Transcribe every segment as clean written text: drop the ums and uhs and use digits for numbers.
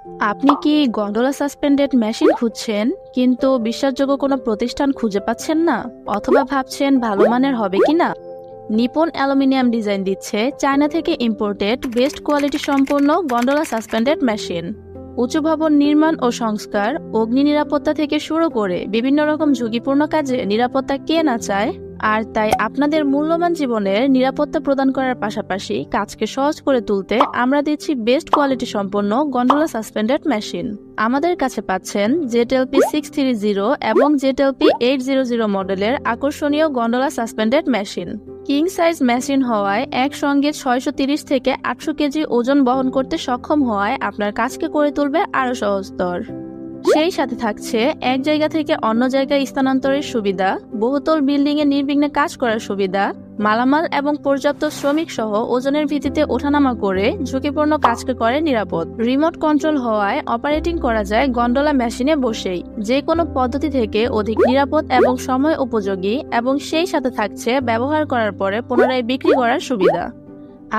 আপনি কি gondola suspended machine খুঁজছেন কিন্তু বিশ্বাসযোগ্য কোনো প্রতিষ্ঠান খুঁজে পাচ্ছেন না, অথবা ভাবছেন ভালো মানের হবে কিনা? নিপন অ্যালুমিনিয়াম ডিজাইন দিচ্ছে চায়না থেকে ইম্পোর্টেড বেস্ট কোয়ালিটি সম্পন্ন গন্ডোলা সাসপেন্ডেড মেশিন। উঁচু ভবন নির্মাণ ও সংস্কার, অগ্নি নিরাপত্তা থেকে শুরু করে বিভিন্ন রকম ঝুঁকিপূর্ণ কাজে নিরাপত্তা কে না চায়। আর তাই আপনাদের মূল্যবান জীবনের নিরাপত্তা প্রদান করার পাশাপাশি কাজকে সহজ করে তুলতে আমরা দিচ্ছি বেস্ট কোয়ালিটি সম্পন্ন গন্ডোলা সাসপেন্ডেড মেশিন। আমাদের কাছে পাচ্ছেন ZLP 630 এবং ZLP 800 মডেলের আকর্ষণীয় gondola suspended machine. King size machine হওয়ায় একসঙ্গে 630 থেকে 800 কেজি ওজন বহন করতে সক্ষম হওয়ায় আপনার কাজকে করে তুলবে আরো সহজতর। সেই সাথে থাকছে এক জায়গা থেকে অন্য জায়গায় স্থানান্তরের সুবিধা, বহুতল বিল্ডিং এ নির্বিঘ্নে কাজ করার সুবিধা, মালামাল এবং পর্যাপ্ত শ্রমিক সহ ওজনের ভিত্তিতে ওঠানামা করে ঝুঁকিপূর্ণ কাজকে করে নিরাপদ। রিমোট কন্ট্রোল হওয়ায় অপারেটিং করা যায় গন্ডোলা মেশিনে বসেই, যে কোনো পদ্ধতি থেকে অধিক নিরাপদ এবং সময় উপযোগী, এবং সেই সাথে থাকছে ব্যবহার করার পরে পুনরায় বিক্রি করার সুবিধা।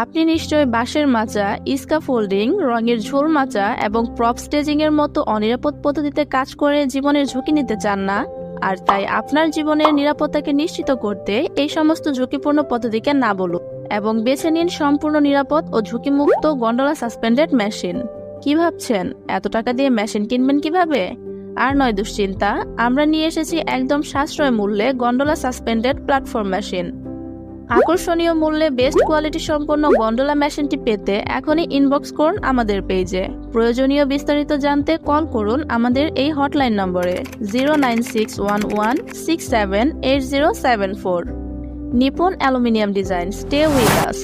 আপনি নিশ্চয়ই বাঁশের মাচা, স্কাফোল্ডিং, রঙের ঝোল মাচা এবং প্রপ স্টেজিং এর মতো অনিরাপদ পদ্ধতিতে কাজ করে জীবনের ঝুঁকি নিতে চান না। আর তাই আপনার জীবনের নিরাপত্তাকে নিশ্চিত করতে এই সমস্ত ঝুঁকিপূর্ণ পদ্ধতিকে না বলুন এবং বেছে নিন সম্পূর্ণ নিরাপদ ও ঝুঁকিমুক্ত গন্ডোলা সাসপেন্ডেড মেশিন। কি ভাবছেন এত টাকা দিয়ে মেশিন কিনবেন কিভাবে? আর নয় দুশ্চিন্তা, আমরা নিয়ে এসেছি একদম সাশ্রয় মূল্যে গন্ডোলা সাসপেন্ডেড প্ল্যাটফর্ম মেশিন। আকর্ষণীয় মূল্যে বেস্ট কোয়ালিটি সম্পন্ন গন্ডোলা মেশিনটি পেতে এখনই ইনবক্স করুন আমাদের পেজে। প্রয়োজনীয় বিস্তারিত জানতে কল করুন আমাদের এই হটলাইন নম্বরে 09611678074। Nipon aluminium design, stay with us.